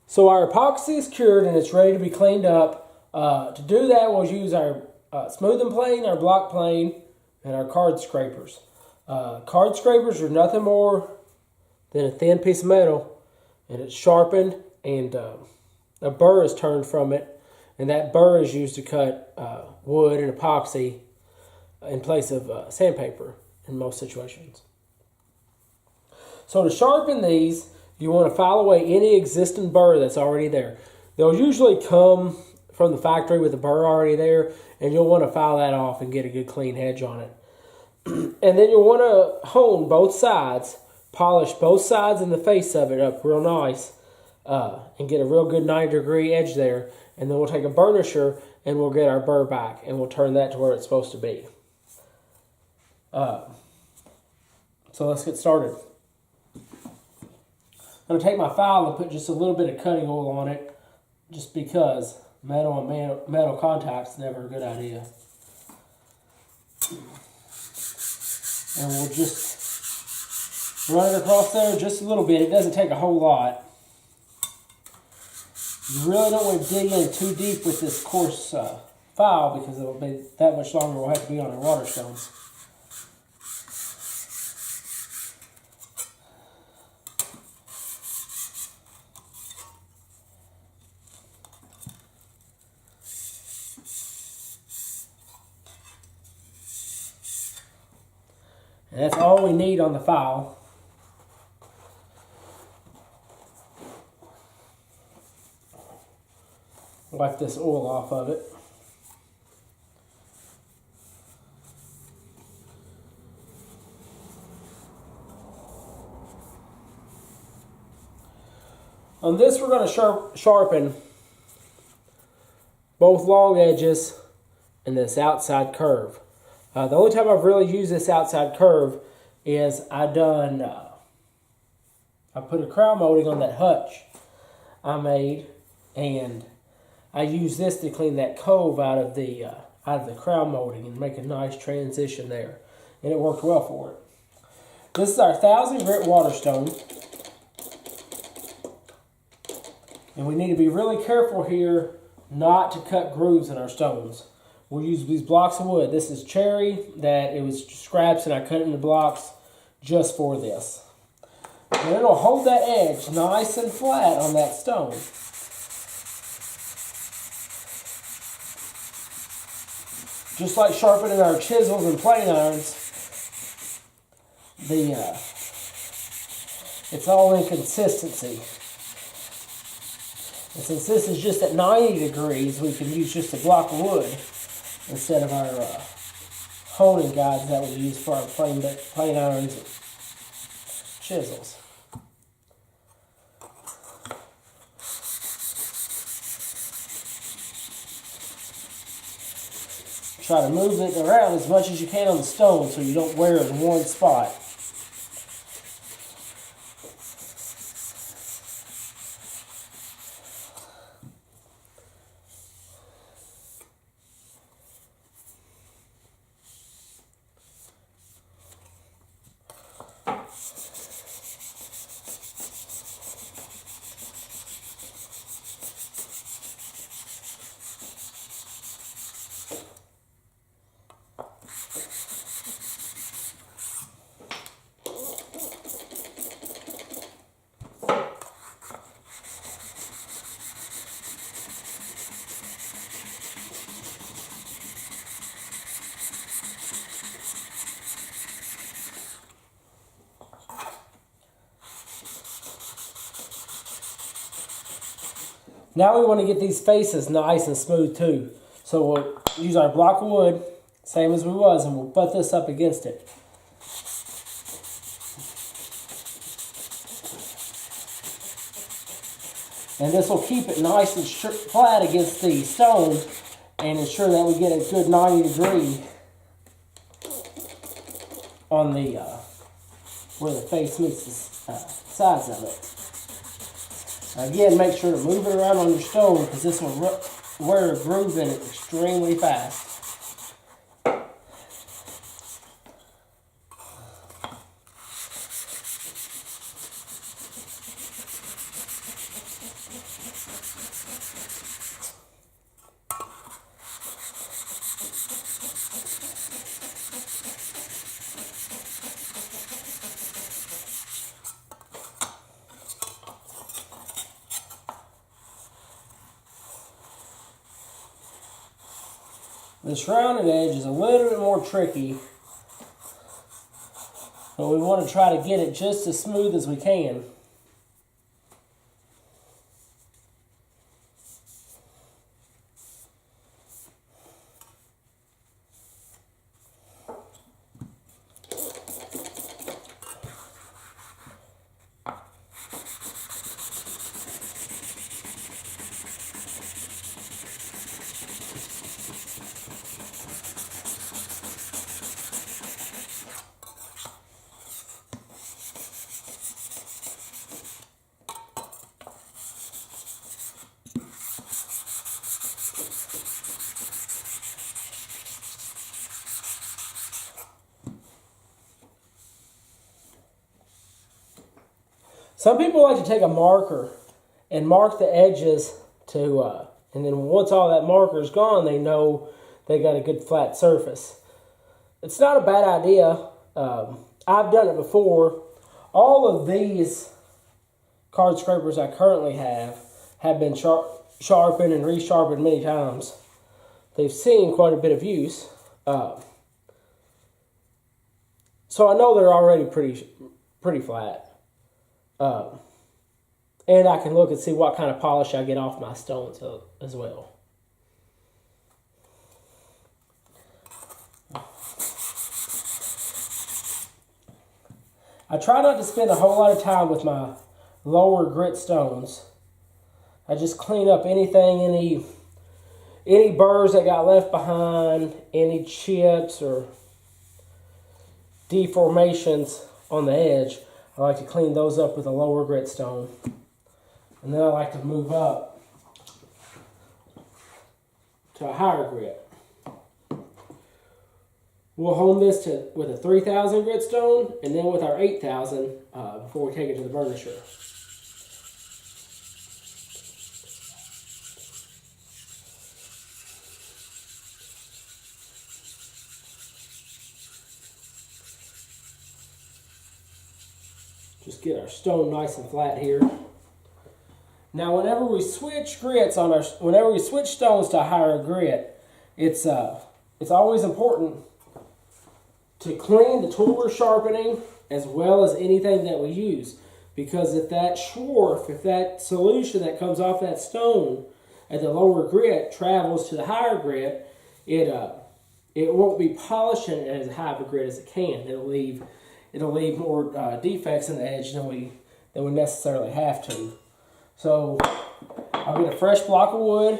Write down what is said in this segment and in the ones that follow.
So our epoxy is cured and it's ready to be cleaned up. To do that, we'll use our smoothing plane, our block plane, and our card scrapers. Card scrapers are nothing more than a thin piece of metal, and it's sharpened, and a burr is turned from it, and that burr is used to cut wood and epoxy in place of sandpaper in most situations. So to sharpen these, you want to file away any existing burr that's already there. They'll usually come from the factory with the burr already there, and you'll want to file that off and get a good clean edge on it. And then you'll want to hone both sides, polish both sides and the face of it up real nice, and get a real good 90-degree edge there. And then we'll take a burnisher and we'll get our burr back, and we'll turn that to where it's supposed to be. So let's get started. I'm going to take my file and put just a little bit of cutting oil on it, just because metal on metal contact is never a good idea. And we'll just run it across there just a little bit. It doesn't take a whole lot. You really don't want to dig in too deep with this coarse file, because it'll be that much longer we'll have to be on our waterstones. And that's all we need on the file. Wipe this oil off of it. On this, we're going to sharpen both long edges and this outside curve. The only time I've really used this outside curve is I put a crown molding on that hutch I made, and I use this to clean that cove out of the crown molding and make a nice transition there, and it worked well for it. This is our 1,000 grit waterstone, and we need to be really careful here not to cut grooves in our stones. We'll use these blocks of wood. This is cherry that it was scraps, and I cut it into blocks just for this. And it'll hold that edge nice and flat on that stone. Just like sharpening our chisels and plane irons, it's all in consistency. And since this is just at 90 degrees, we can use just a block of wood instead of our honing guides that we use for our plane irons and chisels. Try to move it around as much as you can on the stone so you don't wear it in one spot. Now we want to get these faces nice and smooth too. So we'll use our block of wood, same as we was, and we'll butt this up against it. And this will keep it nice and flat against the stone and ensure that we get a good 90 degree on the where the face meets the sides of it. Again, make sure to move it around on your stone, because this will wear a groove in it extremely fast. This rounded edge is a little bit more tricky, but we want to try to get it just as smooth as we can. Some people like to take a marker and mark the edges and then once all that marker is gone, they know they got a good flat surface. It's not a bad idea. I've done it before. All of these card scrapers I currently have been sharpened and resharpened many times. They've seen quite a bit of use. So I know they're already pretty flat. And I can look and see what kind of polish I get off my stones as well. I try not to spend a whole lot of time with my lower grit stones. I just clean up anything, any burrs that got left behind, any chips or deformations on the edge. I like to clean those up with a lower grit stone. And then I like to move up to a higher grit. We'll hone this with a 3,000 grit stone and then with our 8,000 before we take it to the burnisher. Just get our stone nice and flat here. Now, whenever we switch stones to a higher grit, it's always important to clean the tool we're sharpening as well as anything that we use, because if that schwarf, if that solution that comes off that stone at the lower grit travels to the higher grit, it won't be polishing as high of a grit as it can. It'll leave more defects in the edge than we necessarily have to. So I'll get a fresh block of wood.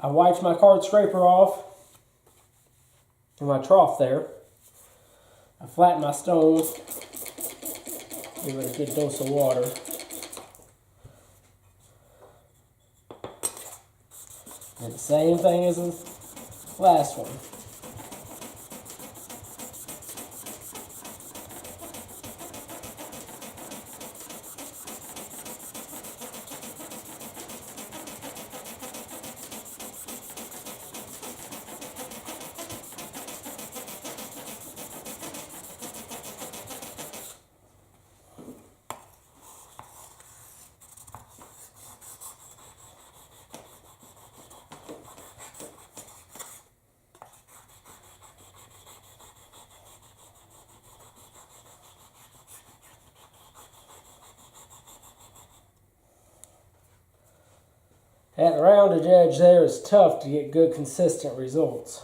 I wipe my card scraper off in my trough there. I flatten my stones. Give it a good dose of water. And the same thing as the last one. That rounded edge there is tough to get good consistent results.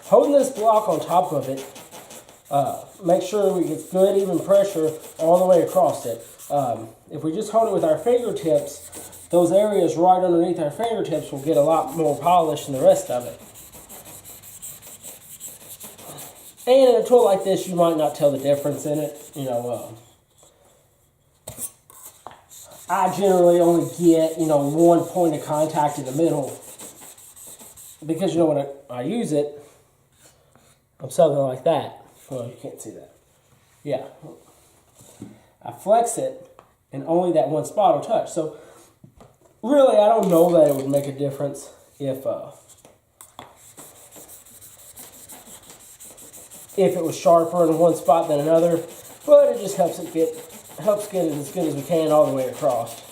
Holding this block on top of it, make sure we get good even pressure all the way across it. If we just hold it with our fingertips, those areas right underneath our fingertips will get a lot more polish than the rest of it. And in a tool like this, you might not tell the difference in it. I generally only get, one point of contact in the middle because you know when I use it, I'm something like that. Well, you can't see that. Yeah. I flex it, and only that one spot will touch. So, really, I don't know that it would make a difference if it was sharper in one spot than another, but it just helps get it as good as we can all the way across.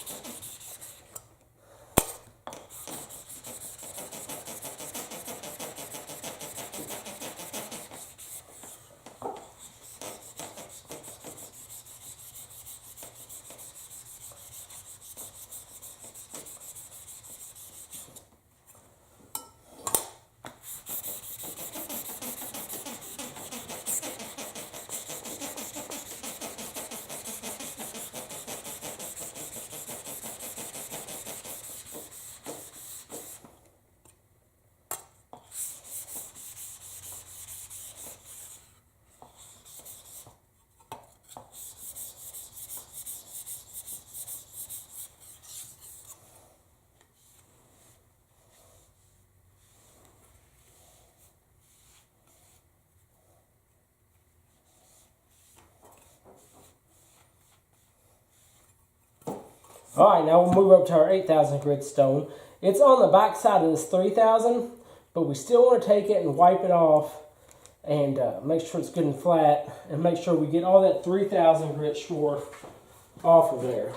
All right, now we'll move up to our 8,000 grit stone. It's on the back side of this 3,000, but we still want to take it and wipe it off and make sure it's good and flat, and make sure we get all that 3,000 grit Schwarf off of there.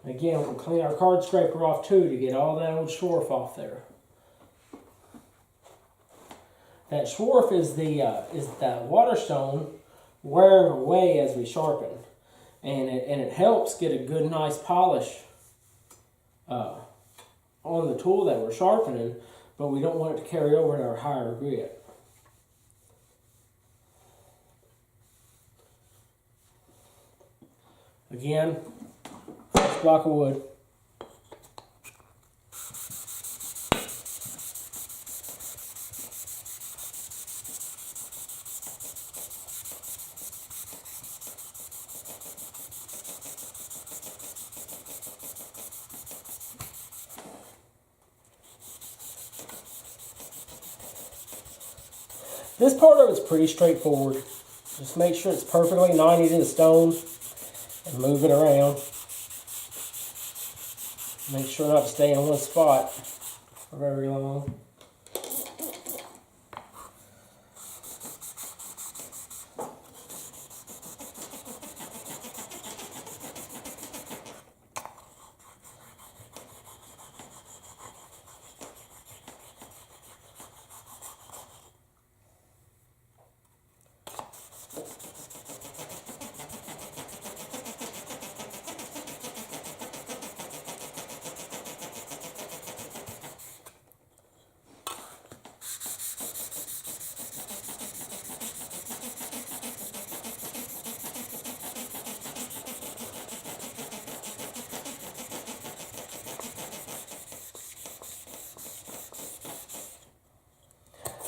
Again, we'll clean our card scraper off too to get all that old Schwarf off there. That Schwarf is the waterstone wearing away as we sharpen, and it helps get a good, nice polish on the tool that we're sharpening, but we don't want it to carry over to our higher grit. Again, fresh block of wood. This part of it's pretty straightforward. Just make sure it's perfectly 90 to the stone and move it around. Make sure not to stay in one spot for very long.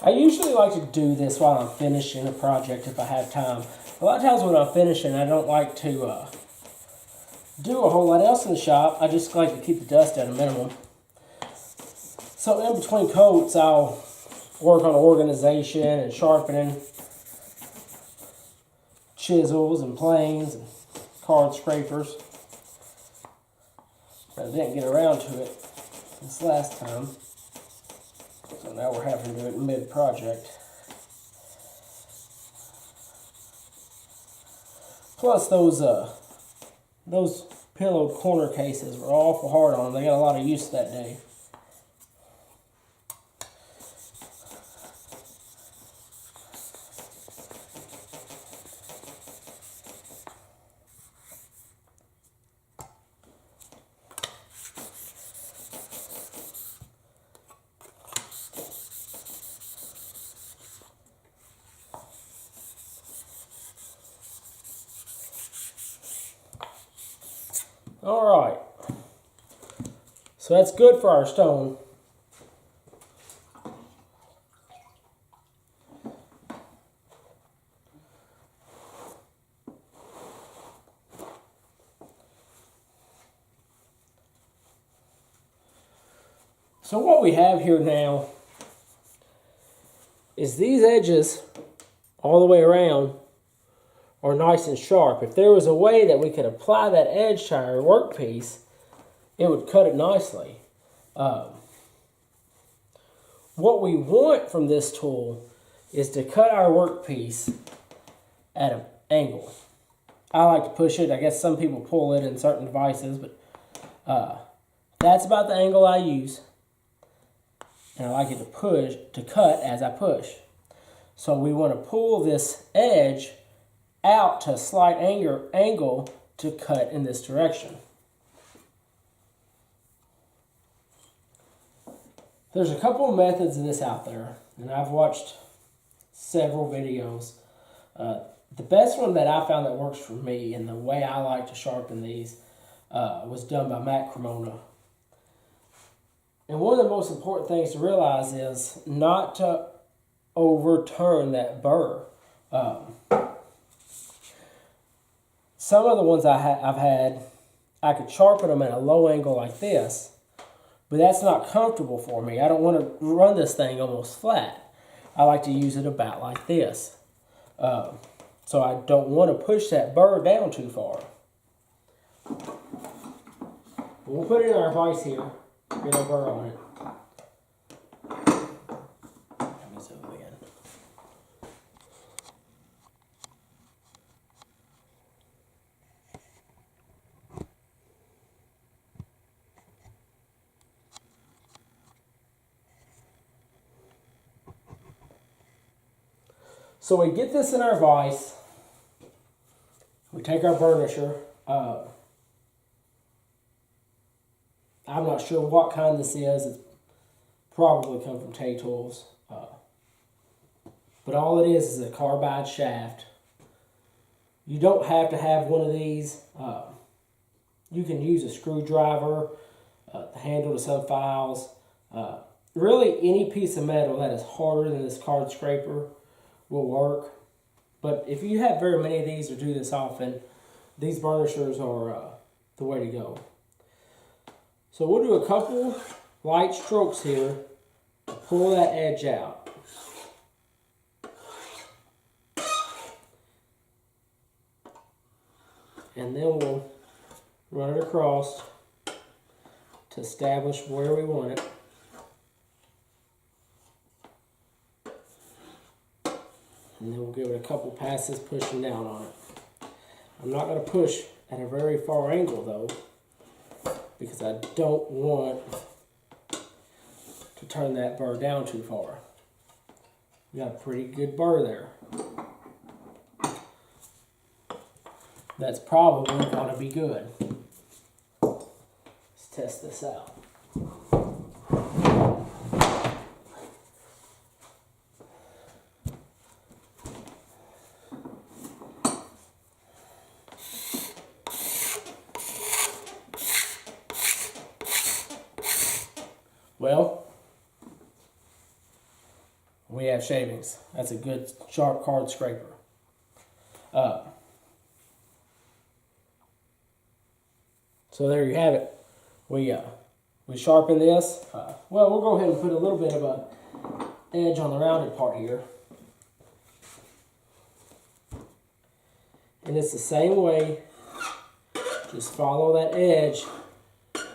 I usually like to do this while I'm finishing a project if I have time. A lot of times when I'm finishing, I don't like to do a whole lot else in the shop. I just like to keep the dust at a minimum. So in between coats, I'll work on organization and sharpening, chisels and planes and card scrapers. I didn't get around to it this last time. So now we're having to do it mid-project. Plus those pillowed corner cases were awful hard on them. They got a lot of use that day. All right. So that's good for our stone. So what we have here now is these edges all the way around are nice and sharp. If there was a way that we could apply that edge to our workpiece, it would cut it nicely. What we want from this tool is to cut our workpiece at an angle. I like to push it. I guess some people pull it in certain devices, but that's about the angle I use. And I like it to cut as I push. So we want to pull this edge out to a slight angle to cut in this direction. There's a couple of methods of this out there, and I've watched several videos. The best one that I found that works for me and the way I like to sharpen these was done by Matt Cremona. And one of the most important things to realize is not to overturn that burr. Some of the ones I've had, I could sharpen them at a low angle like this, but that's not comfortable for me. I don't want to run this thing almost flat. I like to use it about like this. So I don't want to push that burr down too far. We'll put it in our vise here. Get our burr on it. Let me zoom in. So we get this in our vise. We take our burnisher. I'm not sure what kind this is. It's probably come from Tay Tools. But all it is a carbide shaft. You don't have to have one of these. You can use a screwdriver, the handle to some files. Really, any piece of metal that is harder than this card scraper will work. But if you have very many of these or do this often, these burnishers are the way to go. So we'll do a couple light strokes here to pull that edge out. And then we'll run it across to establish where we want it. And then we'll give it a couple passes pushing down on it. I'm not going to push at a very far angle though, because I don't want to turn that burr down too far. We got a pretty good burr there. That's probably going to be good. Let's test this out. Well, we have shavings. That's a good sharp card scraper. So there you have it. We sharpen this. Well, we'll go ahead and put a little bit of a edge on the rounded part here. And it's the same way. Just follow that edge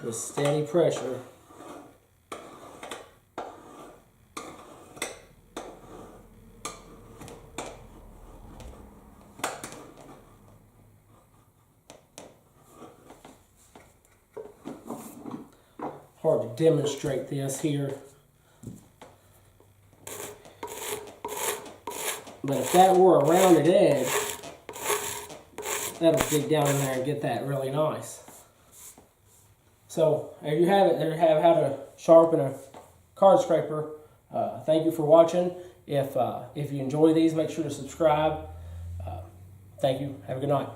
with steady pressure. Hard to demonstrate this here. But if that were a rounded edge, that'll dig down in there and get that really nice. So there you have it. There you have how to sharpen a card scraper. Thank you for watching. If you enjoy these, make sure to subscribe. Thank you. Have a good night.